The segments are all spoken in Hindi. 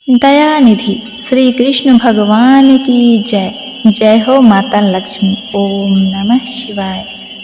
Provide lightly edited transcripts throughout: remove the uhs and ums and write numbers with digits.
दयानिधि श्री कृष्ण भगवान की जय। जय हो माता लक्ष्मी। ओम नमः शिवाय।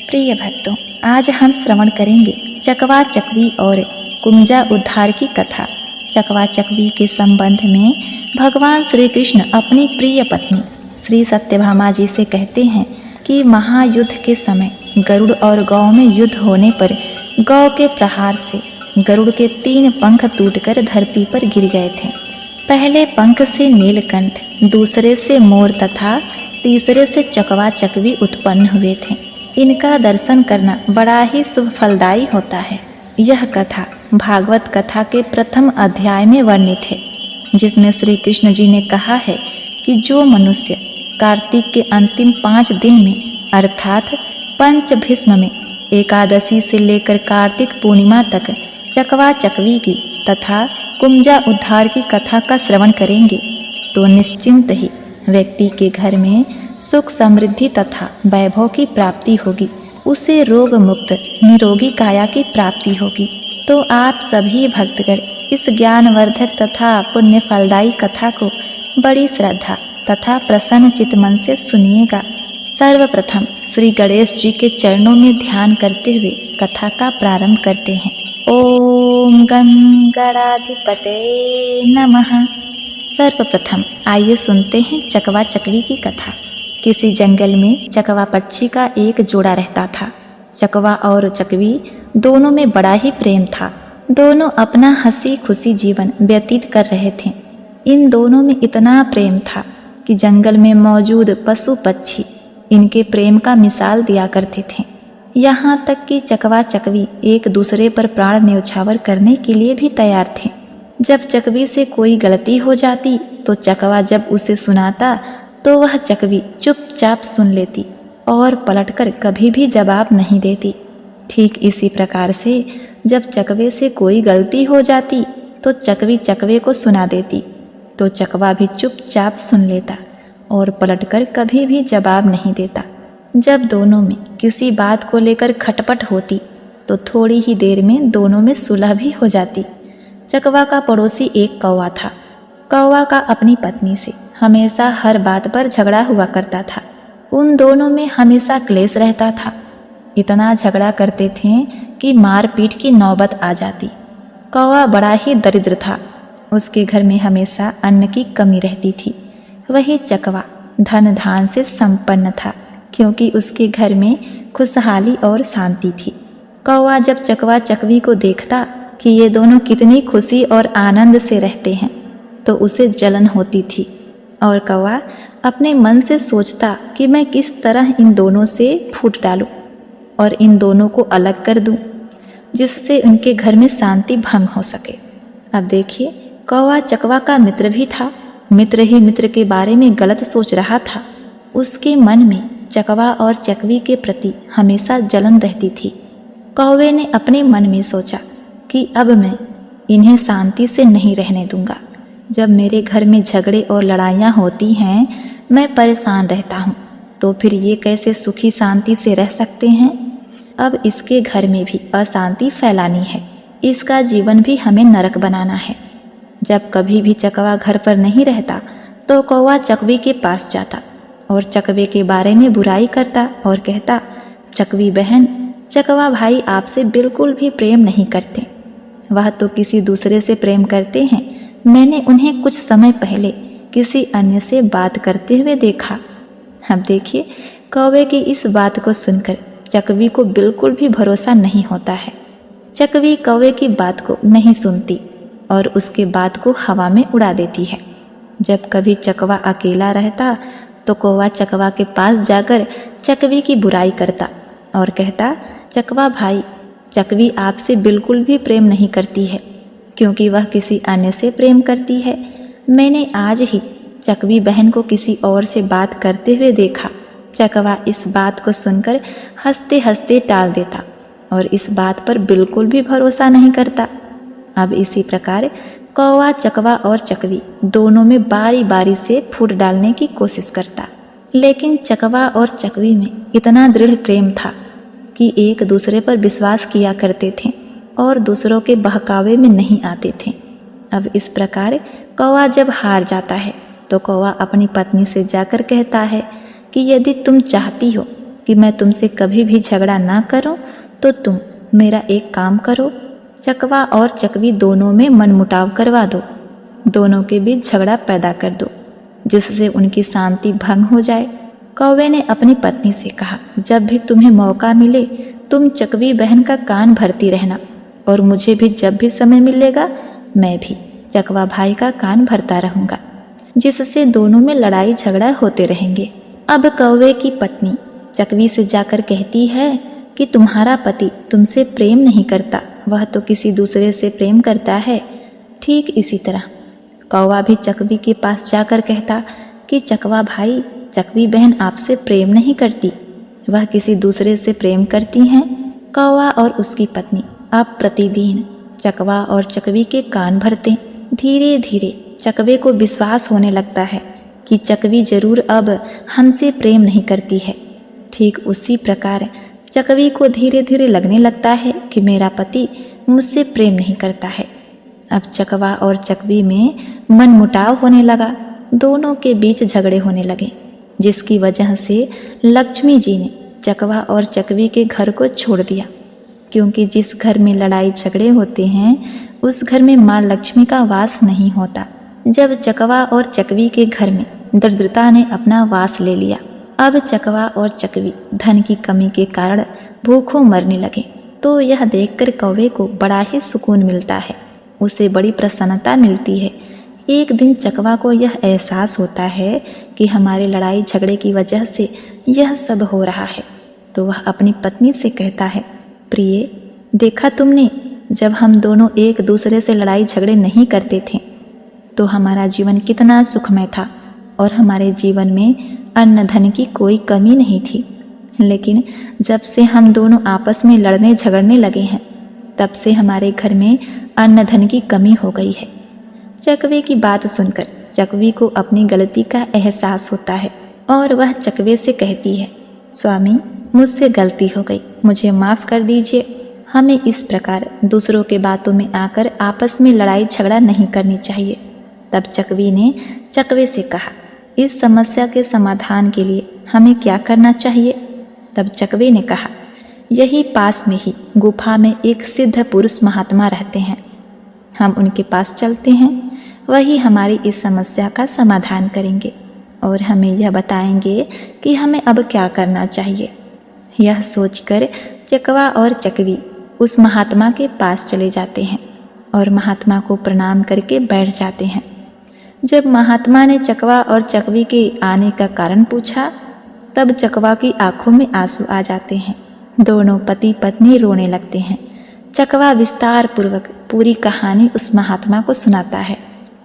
प्रिय भक्तों, आज हम श्रवण करेंगे चकवा चकवी और कुंजा उद्धार की कथा। चकवा चकवी के संबंध में भगवान श्री कृष्ण अपनी प्रिय पत्नी श्री सत्यभामा जी से कहते हैं कि महायुद्ध के समय गरुड़ और गौ में युद्ध होने पर गौ के प्रहार से गरुड़ के 3 पंख टूटकर धरती पर गिर गए थे। पहले पंख से नीलकंठ, दूसरे से मोर तथा तीसरे से चकवा चकवी उत्पन्न हुए थे। इनका दर्शन करना बड़ा ही शुभ फलदायी होता है। यह कथा भागवत कथा के प्रथम अध्याय में वर्णित है, जिसमें श्री कृष्ण जी ने कहा है कि जो मनुष्य कार्तिक के अंतिम 5 दिन में अर्थात पंचभीष्म में एकादशी से लेकर कार्तिक पूर्णिमा तक चकवा चकवी की तथा कुंजा उद्धार की कथा का श्रवण करेंगे तो निश्चिंत ही व्यक्ति के घर में सुख समृद्धि तथा वैभव की प्राप्ति होगी। उसे रोग मुक्त निरोगी काया की प्राप्ति होगी। तो आप सभी भक्तगण इस ज्ञानवर्धक तथा पुण्य फलदायी कथा को बड़ी श्रद्धा तथा प्रसन्न चित्त मन से सुनिएगा। सर्वप्रथम श्री गणेश जी के चरणों में ध्यान करते हुए कथा का प्रारंभ करते हैं। ओम गंगाधिपते नमः। सर्वप्रथम आइए सुनते हैं चकवा चकवी की कथा। किसी जंगल में चकवा पक्षी का एक जोड़ा रहता था। चकवा और चकवी दोनों में बड़ा ही प्रेम था। दोनों अपना हंसी खुशी जीवन व्यतीत कर रहे थे। इन दोनों में इतना प्रेम था कि जंगल में मौजूद पशु पक्षी इनके प्रेम का मिसाल दिया करते थे। यहाँ तक कि चकवा चकवी एक दूसरे पर प्राण न्यौछावर करने के लिए भी तैयार थे। जब चकवी से कोई गलती हो जाती तो चकवा जब उसे सुनाता तो वह चकवी चुपचाप सुन लेती और पलटकर कभी भी जवाब नहीं देती। ठीक इसी प्रकार से जब चकवे से कोई गलती हो जाती तो चकवी चकवे को सुना देती तो चकवा भी चुपचाप सुन लेता और पलटकर कभी भी जवाब नहीं देता। जब दोनों में किसी बात को लेकर खटपट होती तो थोड़ी ही देर में दोनों में सुलह भी हो जाती। चकवा का पड़ोसी एक कौवा था। कौवा का अपनी पत्नी से हमेशा हर बात पर झगड़ा हुआ करता था। उन दोनों में हमेशा क्लेश रहता था। इतना झगड़ा करते थे कि मारपीट की नौबत आ जाती। कौवा बड़ा ही दरिद्र था। उसके घर में हमेशा अन्न की कमी रहती थी। वही चकवा धन धान से संपन्न था, क्योंकि उसके घर में खुशहाली और शांति थी। कौवा जब चकवा चकवी को देखता कि ये दोनों कितनी खुशी और आनंद से रहते हैं तो उसे जलन होती थी और कौवा अपने मन से सोचता कि मैं किस तरह इन दोनों से फूट डालूं और इन दोनों को अलग कर दूं, जिससे उनके घर में शांति भंग हो सके। अब देखिए, कौवा चकवा का मित्र भी था। मित्र ही मित्र के बारे में गलत सोच रहा था। उसके मन में चकवा और चकवी के प्रति हमेशा जलन रहती थी। कौवे ने अपने मन में सोचा कि अब मैं इन्हें शांति से नहीं रहने दूंगा। जब मेरे घर में झगड़े और लड़ाइयाँ होती हैं, मैं परेशान रहता हूँ, तो फिर ये कैसे सुखी शांति से रह सकते हैं। अब इसके घर में भी अशांति फैलानी है। इसका जीवन भी हमें नरक बनाना है। जब कभी भी चकवा घर पर नहीं रहता तो कौवा चकवी के पास जाता और चकवे के बारे में बुराई करता और कहता, चकवी बहन, चकवा भाई आपसे बिल्कुल भी प्रेम नहीं करते। वह तो किसी दूसरे से प्रेम करते हैं। मैंने उन्हें कुछ समय पहले किसी अन्य से बात करते हुए देखा। अब देखिए, कौवे की इस बात को सुनकर चकवी को बिल्कुल भी भरोसा नहीं होता है। चकवी कौवे की बात को नहीं सुनती और उसके बात को हवा में उड़ा देती है। जब कभी चकवा अकेला रहता तो कौवा चकवा के पास जाकर चकवी की बुराई करता और कहता, चकवा भाई, चकवी आपसे बिल्कुल भी प्रेम नहीं करती है, क्योंकि वह किसी अन्य से प्रेम करती है। मैंने आज ही चकवी बहन को किसी और से बात करते हुए देखा। चकवा इस बात को सुनकर हंसते हंसते टाल देता और इस बात पर बिल्कुल भी भरोसा नहीं करता। अब इसी प्रकार कौवा चकवा और चकवी दोनों में बारी बारी से फूट डालने की कोशिश करता, लेकिन चकवा और चकवी में इतना दृढ़ प्रेम था कि एक दूसरे पर विश्वास किया करते थे और दूसरों के बहकावे में नहीं आते थे। अब इस प्रकार कौवा जब हार जाता है तो कौवा अपनी पत्नी से जाकर कहता है कि यदि तुम चाहती हो कि मैं तुमसे कभी भी झगड़ा ना करूं, तो तुम मेरा एक काम करो, चकवा और चकवी दोनों में मनमुटाव करवा दो, दोनों के बीच झगड़ा पैदा कर दो, जिससे उनकी शांति भंग हो जाए। कौवे ने अपनी पत्नी से कहा, जब भी तुम्हें मौका मिले तुम चकवी बहन का कान भरती रहना, और मुझे भी जब भी समय मिलेगा मैं भी चकवा भाई का कान भरता रहूंगा, जिससे दोनों में लड़ाई झगड़ा होते रहेंगे। अब कौवे की पत्नी चकवी से जाकर कहती है कि तुम्हारा पति तुमसे प्रेम नहीं करता, वह तो किसी दूसरे से प्रेम करता है। ठीक इसी तरह कौवा भी चकवी के पास जाकर कहता कि चकवा भाई, चकवी बहन आपसे प्रेम नहीं करती, वह किसी दूसरे से प्रेम करती हैं। कौवा और उसकी पत्नी अब प्रतिदिन चकवा और चकवी के कान भरते। धीरे धीरे चकवे को विश्वास होने लगता है कि चकवी जरूर अब हमसे प्रेम नहीं करती है। ठीक उसी प्रकार चकवी को धीरे धीरे लगने लगता है कि मेरा पति मुझसे प्रेम नहीं करता है। अब चकवा और चकवी में मनमुटाव होने लगा, दोनों के बीच झगड़े होने लगे, जिसकी वजह से लक्ष्मी जी ने चकवा और चकवी के घर को छोड़ दिया, क्योंकि जिस घर में लड़ाई झगड़े होते हैं उस घर में माँ लक्ष्मी का वास नहीं होता। जब चकवा और चकवी के घर में दरिद्रता ने अपना वास ले लिया, अब चकवा और चकवी धन की कमी के कारण भूखों मरने लगे, तो यह देखकर कौवे को बड़ा ही सुकून मिलता है, उसे बड़ी प्रसन्नता मिलती है। एक दिन चकवा को यह एहसास होता है कि हमारे लड़ाई झगड़े की वजह से यह सब हो रहा है, तो वह अपनी पत्नी से कहता है, प्रिय, देखा तुमने, जब हम दोनों एक दूसरे से लड़ाई झगड़े नहीं करते थे तो हमारा जीवन कितना सुखमय था और हमारे जीवन में अन्न धन की कोई कमी नहीं थी। लेकिन जब से हम दोनों आपस में लड़ने झगड़ने लगे हैं, तब से हमारे घर में अन्न धन की कमी हो गई है। चकवे की बात सुनकर चकवी को अपनी गलती का एहसास होता है और वह चकवे से कहती है, स्वामी, मुझसे गलती हो गई, मुझे माफ़ कर दीजिए। हमें इस प्रकार दूसरों के बातों में आकर आपस में लड़ाई झगड़ा नहीं करनी चाहिए। तब चकवी ने चकवे से कहा, इस समस्या के समाधान के लिए हमें क्या करना चाहिए? तब चकवे ने कहा, यही पास में ही गुफा में एक सिद्ध पुरुष महात्मा रहते हैं, हम उनके पास चलते हैं, वही हमारी इस समस्या का समाधान करेंगे और हमें यह बताएंगे कि हमें अब क्या करना चाहिए। यह सोचकर चकवा और चकवी उस महात्मा के पास चले जाते हैं और महात्मा को प्रणाम करके बैठ जाते हैं। जब महात्मा ने चकवा और चकवी के आने का कारण पूछा, तब चकवा की आंखों में आंसू आ जाते हैं। दोनों पति पत्नी रोने लगते हैं। चकवा विस्तार पूर्वक पूरी कहानी उस महात्मा को सुनाता है।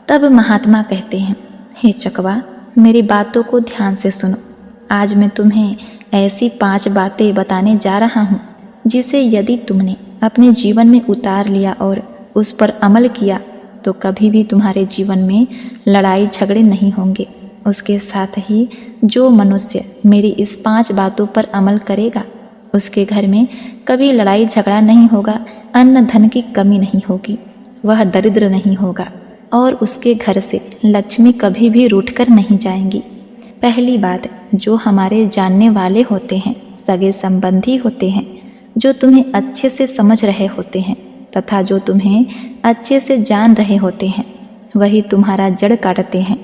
तब महात्मा कहते हैं, हे चकवा, मेरी बातों को ध्यान से सुनो। आज मैं तुम्हें ऐसी 5 बातें बताने जा रहा हूँ जिसे यदि तुमने अपने जीवन में उतार लिया और उस पर अमल किया तो कभी भी तुम्हारे जीवन में लड़ाई झगड़े नहीं होंगे। उसके साथ ही जो मनुष्य मेरी इस 5 बातों पर अमल करेगा उसके घर में कभी लड़ाई झगड़ा नहीं होगा, अन्न धन की कमी नहीं होगी, वह दरिद्र नहीं होगा और उसके घर से लक्ष्मी कभी भी रूठ कर नहीं जाएंगी। पहली बात, जो हमारे जानने वाले होते हैं, सगे संबंधी होते हैं, जो तुम्हें अच्छे से समझ रहे होते हैं तथा जो तुम्हें अच्छे से जान रहे होते हैं, वही तुम्हारा जड़ काटते हैं।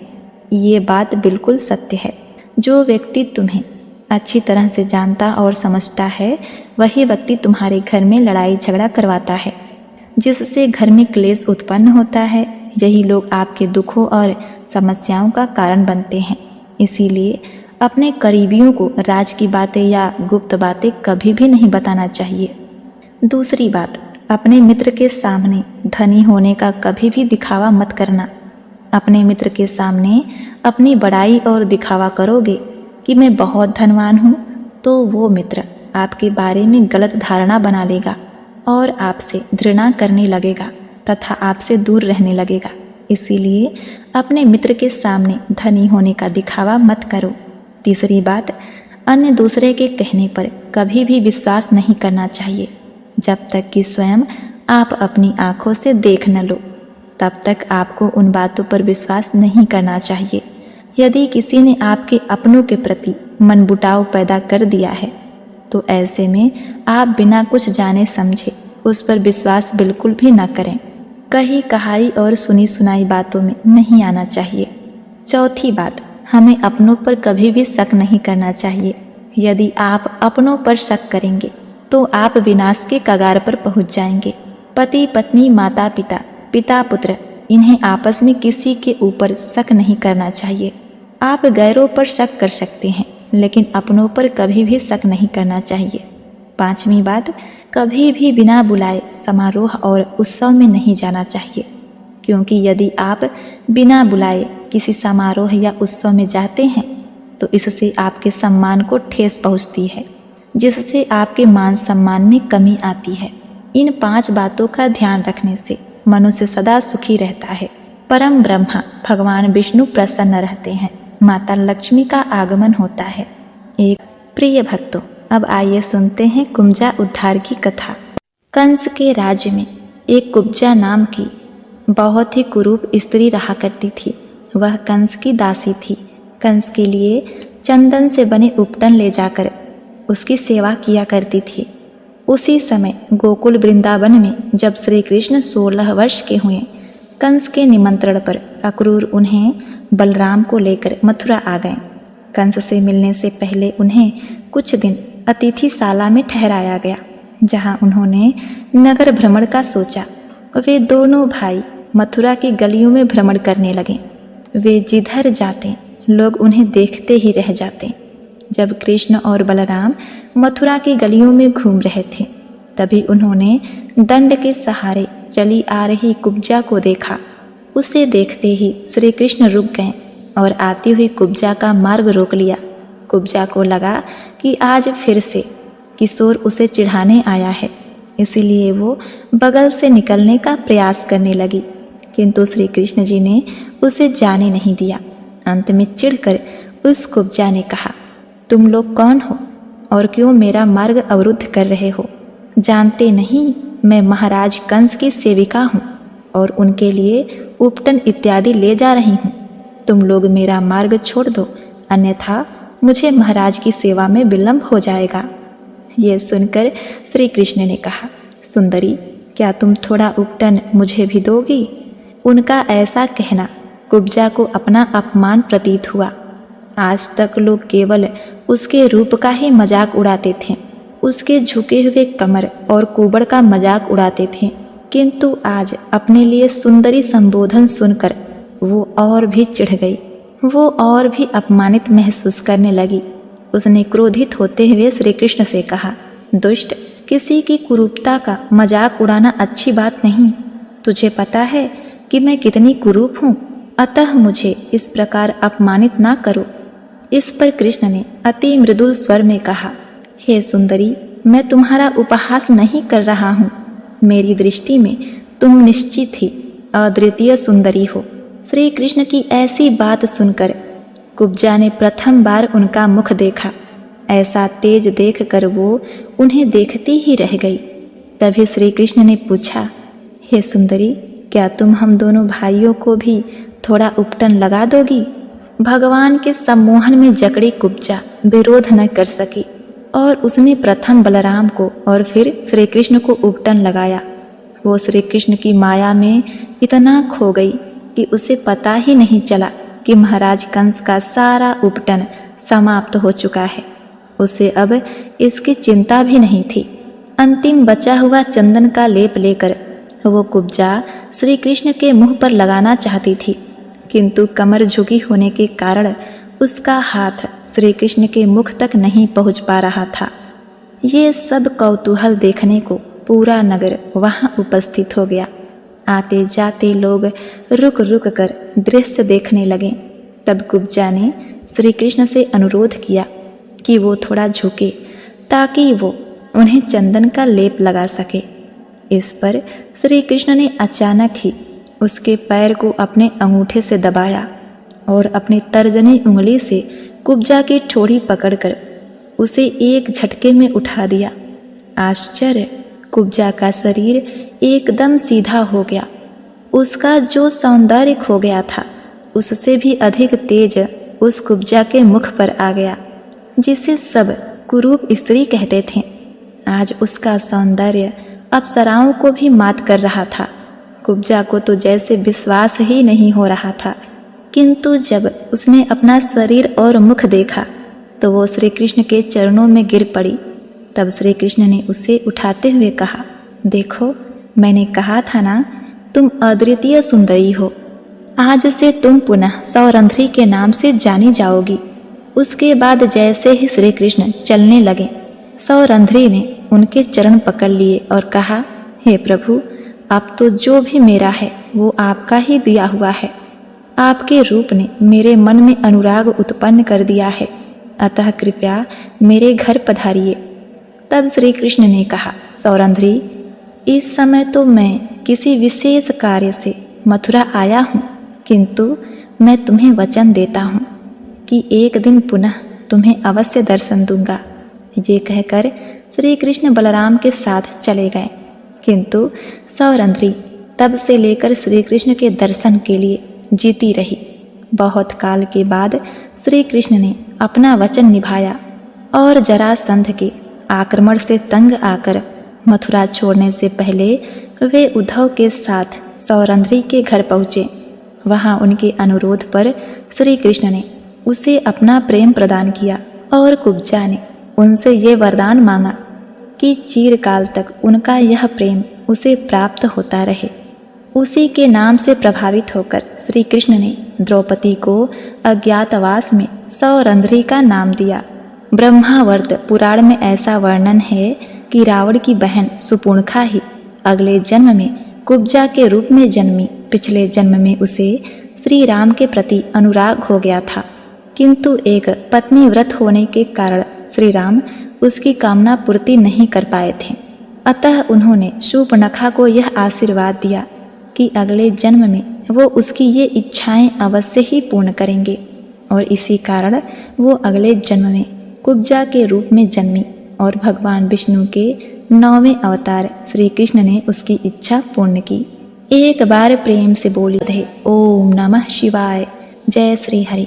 ये बात बिल्कुल सत्य है। जो व्यक्ति तुम्हें अच्छी तरह से जानता और समझता है, वही व्यक्ति तुम्हारे घर में लड़ाई झगड़ा करवाता है, जिससे घर में क्लेश उत्पन्न होता है। यही लोग आपके दुखों और समस्याओं का कारण बनते हैं। इसीलिए अपने करीबियों को राज की बातें या गुप्त बातें कभी भी नहीं बताना चाहिए। दूसरी बात, अपने मित्र के सामने धनी होने का कभी भी दिखावा मत करना। अपने मित्र के सामने अपनी बड़ाई और दिखावा करोगे कि मैं बहुत धनवान हूँ, तो वो मित्र आपके बारे में गलत धारणा बना लेगा और आपसे घृणा करने लगेगा तथा आपसे दूर रहने लगेगा। इसीलिए अपने मित्र के सामने धनी होने का दिखावा मत करो। तीसरी बात, अन्य दूसरे के कहने पर कभी भी विश्वास नहीं करना चाहिए जब तक कि स्वयं आप अपनी आंखों से देख न लो। तब तक आपको उन बातों पर विश्वास नहीं करना चाहिए। यदि किसी ने आपके अपनों के प्रति मनमुटाव पैदा कर दिया है तो ऐसे में आप बिना कुछ जाने समझे उस पर विश्वास बिल्कुल भी न करें। कही कहाई और सुनी सुनाई बातों में नहीं आना चाहिए। चौथी बात, हमें अपनों पर कभी भी शक नहीं करना चाहिए। यदि आप अपनों पर शक करेंगे तो आप विनाश के कगार पर पहुंच जाएंगे। पति पत्नी, माता पिता, पिता पुत्र, इन्हें आपस में किसी के ऊपर शक नहीं करना चाहिए। आप गैरों पर शक कर सकते हैं लेकिन अपनों पर कभी भी शक नहीं करना चाहिए। पांचवी बात, कभी भी बिना बुलाए समारोह और उत्सव में नहीं जाना चाहिए, क्योंकि यदि आप बिना बुलाए किसी समारोह या उत्सव में जाते हैं तो इससे आपके सम्मान को ठेस पहुंचती है, जिससे आपके मान सम्मान में कमी आती है। इन 5 बातों का ध्यान रखने से मनुष्य सदा सुखी रहता है। परम ब्रह्मा भगवान विष्णु प्रसन्न रहते हैं, माता लक्ष्मी का आगमन होता है। एक प्रिय भक्तों, अब आइए सुनते हैं कुब्जा उद्धार की कथा। कंस के राज्य में एक कुब्जा नाम की बहुत ही कुरूप स्त्री रहा करती थी। वह कंस की दासी थी। कंस के लिए चंदन से बने उपटन ले जाकर उसकी सेवा किया करती थी। उसी समय गोकुल वृंदावन में जब श्री कृष्ण 16 वर्ष के हुए, कंस के निमंत्रण पर अक्रूर उन्हें बलराम को लेकर मथुरा आ गए। कंस से मिलने से पहले उन्हें कुछ दिन अतिथिशाला में ठहराया गया, जहां उन्होंने नगर भ्रमण का सोचा। वे दोनों भाई मथुरा की गलियों में भ्रमण करने लगे। वे जिधर जाते लोग उन्हें देखते ही रह जाते। जब कृष्ण और बलराम मथुरा की गलियों में घूम रहे थे, तभी उन्होंने दंड के सहारे चली आ रही कुब्जा को देखा। उसे देखते ही श्री कृष्ण रुक गए और आती हुई कुब्जा का मार्ग रोक लिया। कुब्जा को लगा कि आज फिर से किशोर उसे चिढ़ाने आया है, इसीलिए वो बगल से निकलने का प्रयास करने लगी, किंतु श्री कृष्ण जी ने उसे जाने नहीं दिया। अंत में चिढ़कर उस कुब्जा ने कहा, तुम लोग कौन हो और क्यों मेरा मार्ग अवरुद्ध कर रहे हो? जानते नहीं मैं महाराज कंस की सेविका हूँ और उनके लिए उपटन इत्यादि ले जा रही हूँ। तुम लोग मेरा मार्ग छोड़ दो, अन्यथा मुझे महाराज की सेवा में विलंब हो जाएगा। ये सुनकर श्री कृष्ण ने कहा, सुंदरी, क्या तुम थोड़ा उपटन मुझे भी दोगी? उनका ऐसा कहना कुब्जा को अपना अपमान प्रतीत हुआ। आज तक लोग केवल उसके रूप का ही मजाक उड़ाते थे, उसके झुके हुए कमर और कुबड़ का मजाक उड़ाते थे, किंतु आज अपने लिए सुंदरी संबोधन सुनकर वो और भी चिढ़ गई। वो और भी अपमानित महसूस करने लगी। उसने क्रोधित होते हुए श्री कृष्ण से कहा, दुष्ट, किसी की कुरूपता का मजाक उड़ाना अच्छी बात नहीं। तुझे पता है कि मैं कितनी कुरूप हूँ, अतः मुझे इस प्रकार अपमानित ना करो। इस पर कृष्ण ने अति मृदुल स्वर में कहा, हे सुंदरी, मैं तुम्हारा उपहास नहीं कर रहा हूँ। मेरी दृष्टि में तुम निश्चित ही अद्वितीय सुंदरी हो। श्री कृष्ण की ऐसी बात सुनकर कुब्जा ने प्रथम बार उनका मुख देखा। ऐसा तेज देखकर वो उन्हें देखती ही रह गई। तभी श्री कृष्ण ने पूछा, हे सुंदरी, क्या तुम हम दोनों भाइयों को भी थोड़ा उपटन लगा दोगी? भगवान के सम्मोहन में जकड़ी कुब्जा विरोध न कर सकी और उसने प्रथम बलराम को और फिर श्री कृष्ण को उपटन लगाया। वो श्री कृष्ण की माया में इतना खो गई कि उसे पता ही नहीं चला कि महाराज कंस का सारा उपटन समाप्त हो चुका है। उसे अब इसकी चिंता भी नहीं थी। अंतिम बचा हुआ चंदन का लेप लेकर वो कुब्जा श्री कृष्ण के मुंह पर लगाना चाहती थी, किंतु कमर झुकी होने के कारण उसका हाथ श्री कृष्ण के मुख तक नहीं पहुंच पा रहा था। ये सब कौतूहल देखने को पूरा नगर वहां उपस्थित हो गया। आते जाते लोग रुक रुक कर दृश्य देखने लगे। तब कुब्जा ने श्री कृष्ण से अनुरोध किया कि वो थोड़ा झुके ताकि वो उन्हें चंदन का लेप लगा सके। इस पर श्री कृष्ण ने अचानक ही उसके पैर को अपने अंगूठे से दबाया और अपनी तर्जनी उंगली से कुब्जा की ठोड़ी पकड़कर उसे एक झटके में उठा दिया। आश्चर्य, कुब्जा का शरीर एकदम सीधा हो गया। उसका जो सौंदर्य खो गया था उससे भी अधिक तेज उस कुब्जा के मुख पर आ गया, जिसे सब कुरूप स्त्री कहते थे। आज उसका सौंदर्य अप्सराओं को भी मात कर रहा था। कुब्जा को तो जैसे विश्वास ही नहीं हो रहा था, किंतु जब उसने अपना शरीर और मुख देखा तो वो श्री कृष्ण के चरणों में गिर पड़ी। तब श्री कृष्ण ने उसे उठाते हुए कहा, देखो, मैंने कहा था ना, तुम अद्वितीय सुंदरी हो। आज से तुम पुनः सौरंध्री के नाम से जानी जाओगी। उसके बाद जैसे ही श्री कृष्ण चलने लगे, सौरंध्री ने उनके चरण पकड़ लिए और कहा, हे प्रभु, अब तो जो भी मेरा है वो आपका ही दिया हुआ है। आपके रूप ने मेरे मन में अनुराग उत्पन्न कर दिया है, अतः कृपया मेरे घर पधारिए। तब श्री कृष्ण ने कहा, सौरंध्री, इस समय तो मैं किसी विशेष कार्य से मथुरा आया हूँ, किंतु मैं तुम्हें वचन देता हूँ कि एक दिन पुनः तुम्हें अवश्य दर्शन दूंगा। ये कहकर श्री कृष्ण बलराम के साथ चले गए, किंतु सौरंध्री तब से लेकर श्री कृष्ण के दर्शन के लिए जीती रही। बहुत काल के बाद श्री कृष्ण ने अपना वचन निभाया और जरासंध के आक्रमण से तंग आकर मथुरा छोड़ने से पहले वे उद्धव के साथ सौरंध्री के घर पहुँचे। वहाँ उनके अनुरोध पर श्री कृष्ण ने उसे अपना प्रेम प्रदान किया और कुब्जा ने उनसे ये वरदान मांगा कि चिरकाल तक उनका यह प्रेम उसे प्राप्त होता रहे। उसी के नाम से प्रभावित होकर श्री कृष्ण ने द्रौपदी को अज्ञातवास में सौरंध्री का नाम दिया। ब्रह्मावर्त पुराण में ऐसा वर्णन है कि रावण की बहन सुपुणखा ही अगले जन्म में कुब्जा के रूप में जन्मी। पिछले जन्म में उसे श्री राम के प्रति अनुराग हो गया था, किंतु एक पत्नी व्रत होने के कारण श्री राम उसकी कामना पूर्ति नहीं कर पाए थे। अतः उन्होंने शूर्पणखा को यह आशीर्वाद दिया कि अगले जन्म में वो उसकी ये इच्छाएं अवश्य ही पूर्ण करेंगे, और इसी कारण वो अगले जन्म में कुब्जा के रूप में जन्मी और भगवान विष्णु के 9वें अवतार श्री कृष्ण ने उसकी इच्छा पूर्ण की। एक बार प्रेम से बोली, ओम नमः शिवाय। जय श्री हरि।